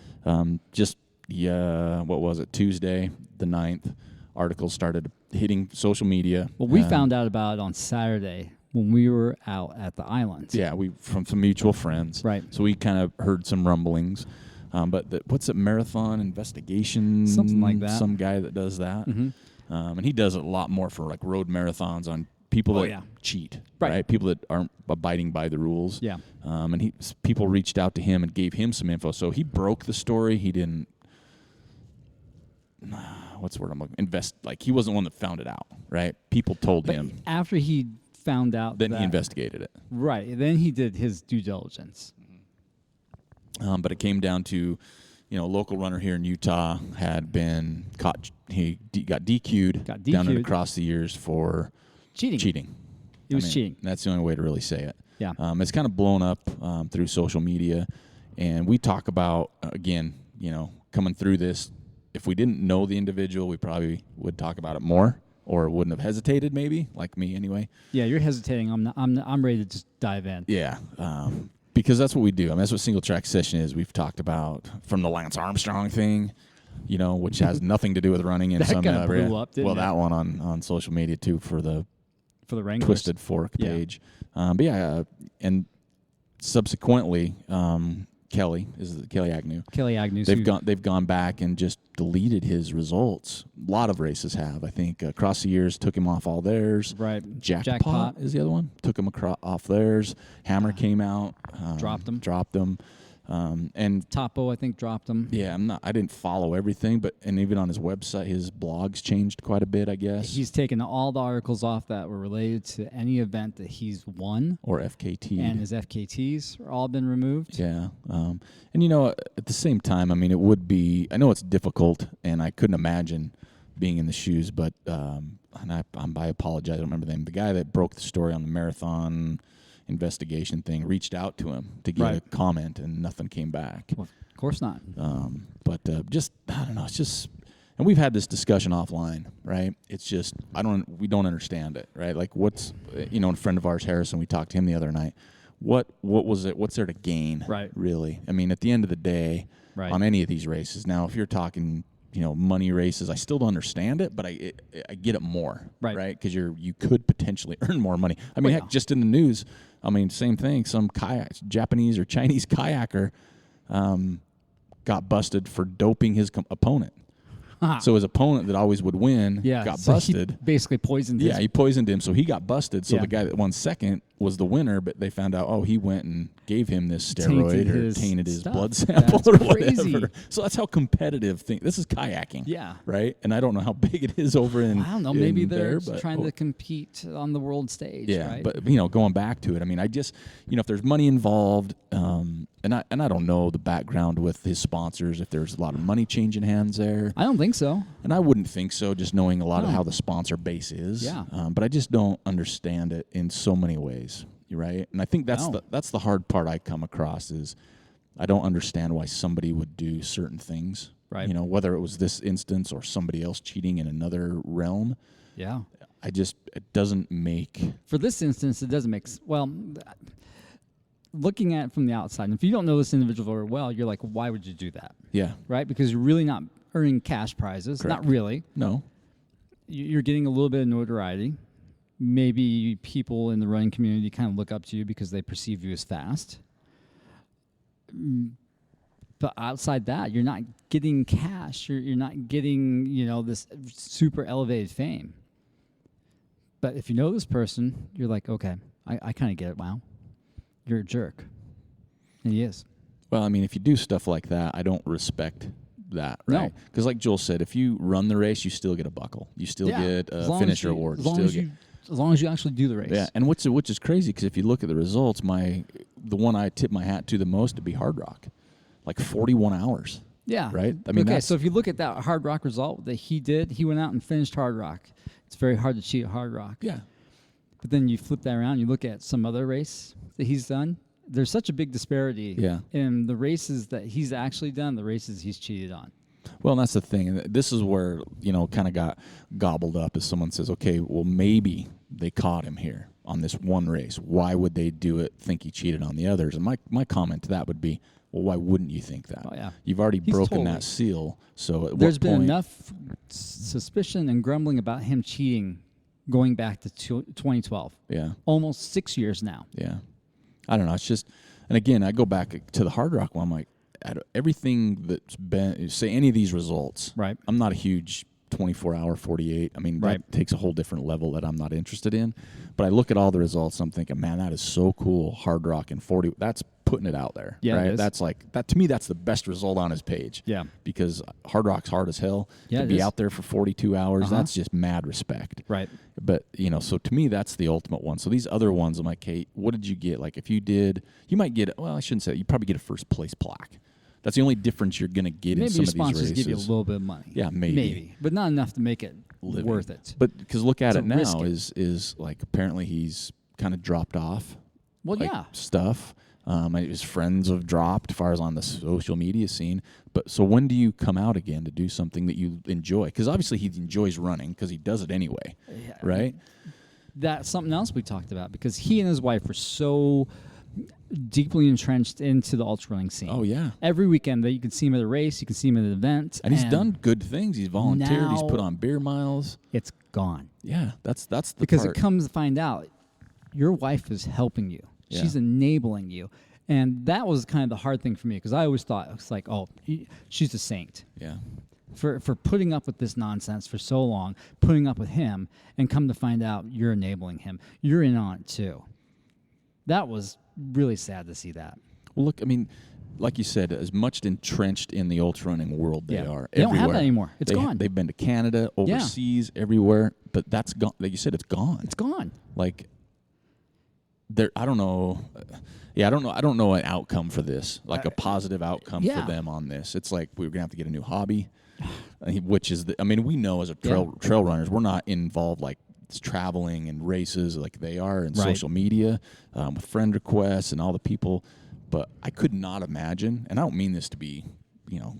What was it, Tuesday the 9th? articles started hitting social media. Well, we found out about it on Saturday when we were out at the island. Yeah, from some mutual friends. Right. So we kind of heard some rumblings. But what's it, Marathon Investigation? Something like that. Some guy that does that. Mm-hmm. And he does it a lot more for like road marathons on people that cheat, right? People that aren't abiding by the rules. Yeah. And people reached out to him and gave him some info. So he broke the story. He didn't, what's the word I'm looking, like he wasn't the one that found it out, right? People told him. After he found out Then he investigated it. Right. Then he did his due diligence. But it came down to, a local runner here in Utah had been caught. He got DQ'd down and across the years for cheating. He was cheating. That's the only way to really say it. Yeah. It's kind of blown up through social media. And we talk about, again, coming through this, if we didn't know the individual, we probably would talk about it more or wouldn't have hesitated maybe, like me anyway. Yeah, you're hesitating. I'm ready to just dive in. Yeah. Because that's what we do. That's what Singletrack Session is. We've talked about from the Lance Armstrong thing, which has nothing to do with running in some area. Blew up, didn't it? That one on social media too for the Wranglers. Twisted Fork page. And subsequently, Kelly Agnew. Kelly Agnew. They've gone back and just deleted his results. A lot of races have. I think across the years took him off all theirs. Right. Jackpot is the other one. Took him off theirs. Hammer came out. Dropped him. And Topo, I think, dropped him. Yeah, I didn't follow everything, and even on his website, his blogs changed quite a bit, I guess. He's taken all the articles off that were related to any event that he's won. Or FKT. And his FKTs are all been removed. Yeah. And, at the same time, it would be, I know it's difficult, and I couldn't imagine being in the shoes, but, and I apologize, I don't remember the name. The guy that broke the story on the marathon investigation thing reached out to him to get a comment, and nothing came back. Well, of course not. But just, I don't know, it's just, and we've had this discussion offline, right? It's just, we don't understand it, right? Like what's, a friend of ours, Harrison, we talked to him the other night. What was it? What's there to gain? Right. Really? At the end of the day, on any of these races, now if you're talking, money races, I still don't understand it, but I get it more, right? Because you could potentially earn more money. Heck, just in the news, same thing. Some Japanese or Chinese kayaker got busted for doping his opponent. So his opponent that always would win got busted. He basically poisoned him. Yeah, he poisoned him, so he got busted. So the guy that won second was the winner, but they found out, he went and gave him this steroid tainted his blood sample or whatever. So that's how competitive this is kayaking. Yeah. Right? And I don't know how big it is over in I don't know. Maybe they're there, trying to compete on the world stage. Yeah, right? but going back to it, I just, if there's money involved, and I don't know the background with his sponsors, if there's a lot of money changing hands there. I don't think so. And I wouldn't think so, just knowing a lot of how the sponsor base is. Yeah. But I just don't understand it in so many ways. You're right. And I think that's the hard part I come across is I don't understand why somebody would do certain things. Right. Whether it was this instance or somebody else cheating in another realm. Yeah. It doesn't make. For this instance, it doesn't make. Well, looking at it from the outside, and if you don't know this individual very well, you're like, why would you do that? Yeah. Right? Because you're really not earning cash prizes. Correct. Not really. No. You're getting a little bit of notoriety. Maybe people in the running community kind of look up to you because they perceive you as fast. But outside that, you're not getting cash. You're not getting, this super elevated fame. But if you know this person, you're like, okay, I kind of get it. Wow. You're a jerk. And he is. Well, if you do stuff like that, I don't respect that, right? Because like Joel said, if you run the race, you still get a buckle. You still get a finisher award. As long as you actually do the race. Yeah, and which is crazy because if you look at the results, the one I tip my hat to the most to be Hard Rock, like 41 hours. Yeah. Right? So if you look at that Hard Rock result that he did, he went out and finished Hard Rock. It's very hard to cheat at Hard Rock. Yeah. But then you flip that around, you look at some other race that he's done. There's such a big disparity in the races that he's actually done, the races he's cheated on. Well, and that's the thing. And this is where, kind of got gobbled up as someone says, okay, well, maybe they caught him here on this one race. Why would they do it, think he cheated on the others? And my comment to that would be, Well, why wouldn't you think that? Oh, yeah. You've already He's broken totally- that seal. So at There's what been point, enough suspicion and grumbling about him cheating going back to 2012. Yeah. Almost 6 years now. Yeah. I don't know. It's just, and again, I go back to the Hard Rock one. I'm like, out of everything that's been, say any of these results, Right. I'm not a huge 24-hour, 48. I mean, Right. that takes a whole different level that I'm not interested in. But I look at all the results, I'm thinking, man, that is so cool. Hard Rock and 40, that's putting it out there. Yeah, it right? is. That's like, that to me, that's the best result on his page. Yeah. Because Hard Rock's hard as hell. Yeah, To it be is. out there for 42 hours, Uh-huh. that's just mad respect. Right. But, so to me, that's the ultimate one. So these other ones, I'm like, hey, what did you get? Like, if you did, you might get, well, I shouldn't say that. You probably get a first place plaque. That's the only difference you're going to get Maybe in some your of these sponsors races. give you a little bit of money. Yeah, maybe. But not enough to make it Living. worth it. But because look at To it now risk it. is like apparently he's kind of dropped off. Well, like, yeah. Stuff. His friends have dropped as far as on the social media scene. But so when do you come out again to do something that you enjoy? Because obviously he enjoys running because he does it anyway, Yeah. right? That's something else we talked about because he and his wife were so deeply entrenched into the ultra running scene. Oh yeah. Every weekend that you can see him at a race, you can see him at an event, And he's done good things. He's volunteered. He's now- put on beer miles. It's gone Yeah, that's the because part. it comes to find out your wife is helping you. Yeah. She's enabling you, and that was kind of the hard thing for me because I always thought it's like, oh, she's a saint. Yeah. For putting up with this nonsense for so long, putting up with him, and come to find out you're enabling him. You're in on it too. That was really sad to see that. Well, look, I mean, like you said, as much entrenched in the ultra running world they are. They don't have everywhere. that anymore. It's gone. They've been to Canada, overseas, everywhere, but that's gone. Like you said, it's gone. It's gone. Like, there. I don't know. Yeah, I don't know. I don't know an outcome for this, like a positive outcome yeah. for them on this. It's like we're gonna have to get a new hobby, which is I mean, we know as a trail runners, we're not involved like traveling and races like they are in social media with friend requests and all the people. But I could not imagine, and I don't mean this to be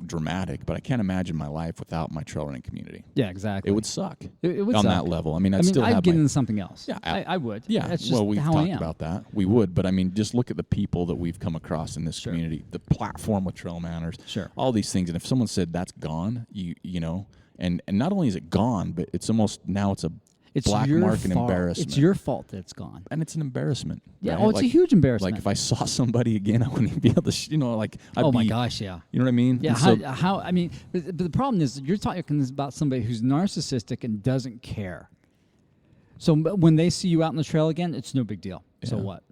dramatic, but I can't imagine my life without my trail running community. Yeah, exactly. It would suck. It would on suck. that level. I mean, I'd still I'd have get my, into something else. Yeah, I would. Yeah, That's just well, we've how I talked am. about that. We would, but I mean, just look at the people that we've come across in this community, the platform with TrailManners, Sure. all these things. And if someone said that's gone, and not only is it gone, but it's almost now it's a black your mark and fault. embarrassment. It's your fault that it's gone. And it's an embarrassment. Yeah, right? it's a huge embarrassment. Like if I saw somebody again, I wouldn't even be able to, I'd my be, gosh, yeah. You know what I mean? Yeah, And how I mean, but the problem is you're talking about somebody who's narcissistic and doesn't care. So when they see you out in the trail again, it's no big deal. So Yeah. what?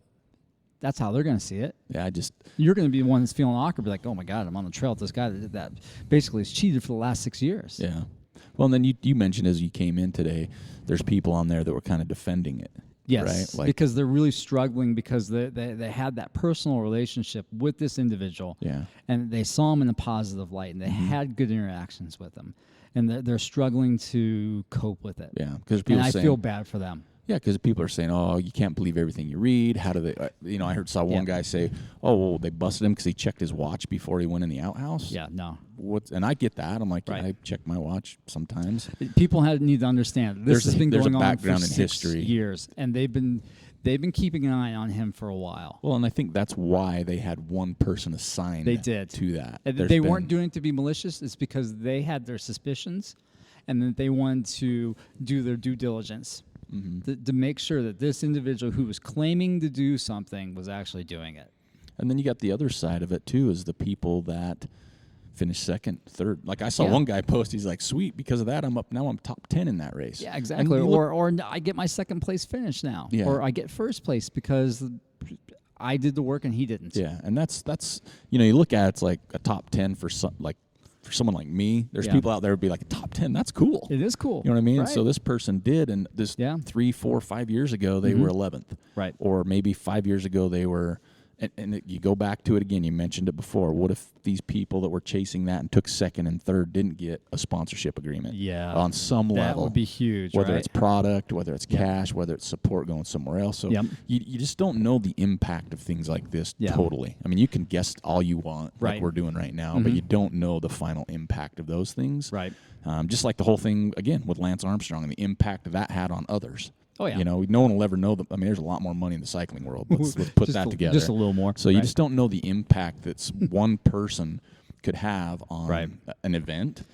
That's how they're going to see it. yeah, You're going to be the one that's feeling awkward, be like, oh my God, I'm on the trail with this guy that did that. Basically, has cheated for the last 6 years. yeah. Well, and then you mentioned as you came in today, there's people on there that were kind of defending it. Yes, right? because they're really struggling because they had that personal relationship with this individual. Yeah. And they saw him in a positive light, and they had good interactions with him. And they're struggling to cope with it. Yeah, because And people I saying, feel bad for them. yeah, because people are saying, oh, you can't believe everything you read. How do they? I saw one guy say, oh, well, they busted him because he checked his watch before he went in the outhouse. Yeah, no. And I get that. I'm like, Right. yeah, I check my watch sometimes. People need to understand this has been there's a going on for background in 6 history. years, and they've been keeping an eye on him for a while. Well, and I think that's why they had one person assigned. They did. to that. And There's they been- weren't doing it to be malicious. It's because they had their suspicions, and that they wanted to do their due diligence to make sure that this individual who was claiming to do something was actually doing it. And then you got the other side of it too, is the people that finish second, third. Like I saw Yeah. one guy post, he's like, "Sweet, because of that, I'm top 10 in that race." Yeah, And exactly. you look- Or I get my second place finish now, Yeah. or I get first place because I did the work and he didn't. yeah, and that's you look at it's like a top 10 for someone like me. There's Yeah. people out there who'd be like a top 10. That's cool. It is cool. You know what I mean? Right. So this person did, and this Yeah. 3, 4, 5 years ago they were 11th, Right. or maybe 5 years ago they were. And you go back to it again. You mentioned it before. What if these people that were chasing that and took second and third didn't get a sponsorship agreement? Yeah. On some That level, would be huge, Whether right? it's product, whether it's cash, whether it's support going somewhere else. So Yep. you just don't know the impact of things like this Yeah. totally. I mean, you can guess all you want, Right. like we're doing right now, but you don't know the final impact of those things. Right. Just like the whole thing, again, with Lance Armstrong and the impact that had on others. Oh, yeah. You know, no one will ever know. I mean, there's a lot more money in the cycling world. Let's put that together. Just a little more. So you just don't know the impact that one person could have on an event.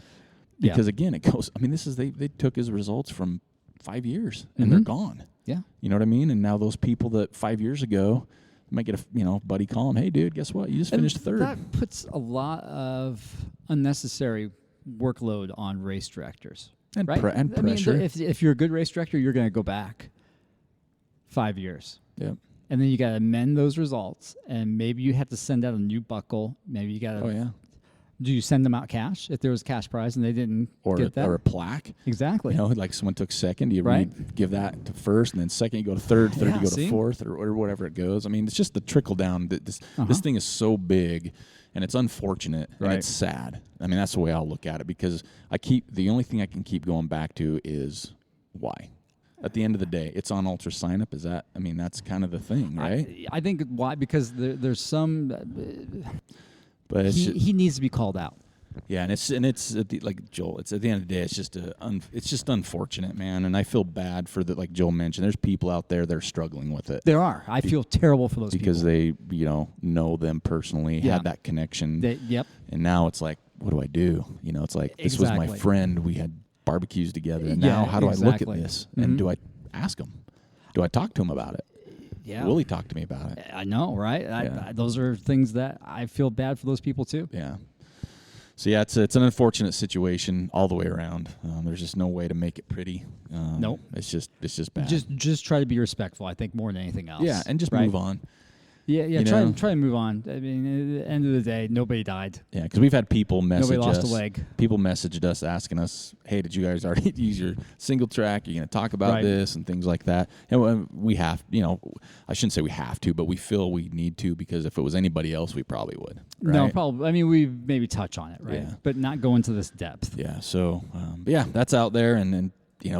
Because, again, it goes, I mean, they took his results from 5 years, and they're gone. Yeah. You know what I mean? And now those people that 5 years ago might get a buddy call him, hey, dude, guess what? You just finished third. That puts a lot of unnecessary workload on race directors. And, right? and pressure. I mean, if you're a good race director, you're going to go back 5 years. Yep. And then you got to amend those results, and maybe you have to send out a new buckle. Maybe you got to. Oh, yeah. Do you send them out cash if there was a cash prize and they didn't get that? Or a plaque. Exactly. You know, like someone took second, you give that to first, and then second you go to third you go to fourth, or whatever it goes. I mean, it's just the trickle down. This thing is so big, and it's unfortunate, and it's sad. I mean, that's the way I'll look at it, because the only thing I can keep going back to is why. At the end of the day, it's on Ultra Sign Up. That's kind of the thing, right? I think why, because there's some... But he needs to be called out. Yeah, and it's like Joel. It's at the end of the day. It's just unfortunate, man. And I feel bad for like Joel mentioned. There's people out there that are struggling with it. There are. I feel terrible for those because people. they know them personally, had that connection. And now it's like, what do I do? You know, it's like this was my friend. We had barbecues together. And now how do I look at this? And do I ask him? Do I talk to him about it? Yeah. Will he talk to me about it? I know, right? Those are things that I feel bad for those people too. Yeah. So yeah, it's an unfortunate situation all the way around. There's just no way to make it pretty. Nope. It's just bad. Just try to be respectful, I think, more than anything else. Yeah, and just move on. Yeah. Try to move on. I mean, at the end of the day, nobody died. Yeah, because we've had people message nobody lost us. a leg. People messaged us asking us, "Hey, did you guys already use your single track? Are you going to talk about this and things like that?" And we have, I shouldn't say we have to, but we feel we need to, because if it was anybody else, we probably would. Right? No, probably. I mean, we maybe touch on it, right? Yeah. But not go into this depth. Yeah. So, but yeah, that's out there, and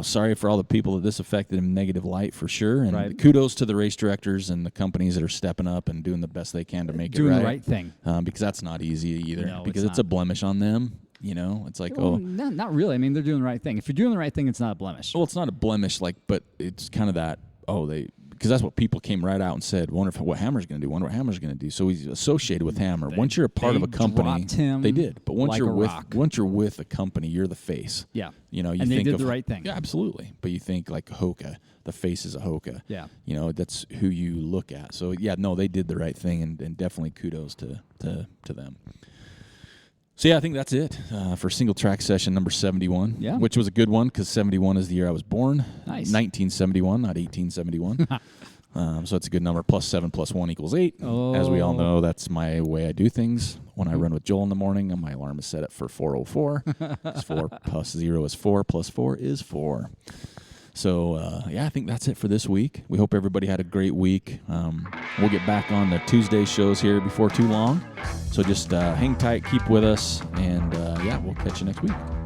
sorry for all the people that this affected in negative light, for sure. And kudos to the race directors and the companies that are stepping up and doing the best they can to make doing it right. the right thing. Because that's not easy either. No, because it's a blemish on them. It's like, not really. I mean, they're doing the right thing. If you're doing the right thing, it's not a blemish. Well, it's not a blemish, but it's kind of that. Because that's what people came right out and said. Wonder what Hammer's going to do. Wonder what Hammer's going to do. So he's associated with Hammer. Once you're a part of a company, they did. But once you're with a company, you're the face. Yeah. You and they did the right thing. Yeah, absolutely. But you think like Hoka, the face is a Hoka. Yeah. That's who you look at. So yeah, no, they did the right thing, and definitely kudos to them. So yeah, I think that's it for Singletrack Session number 71. Yeah. Which was a good one, because 71 is the year I was born. Nice. 1971, not 1871. So it's a good number. +7 + 1 = 8. Oh. As we all know, that's my way I do things. When I run with Joel in the morning, and my alarm is set up for 4:04. It's 4 + 0 is 4 + 4 is 4. So, I think that's it for this week. We hope everybody had a great week. We'll get back on the Tuesday shows here before too long. So just hang tight, keep with us, and we'll catch you next week.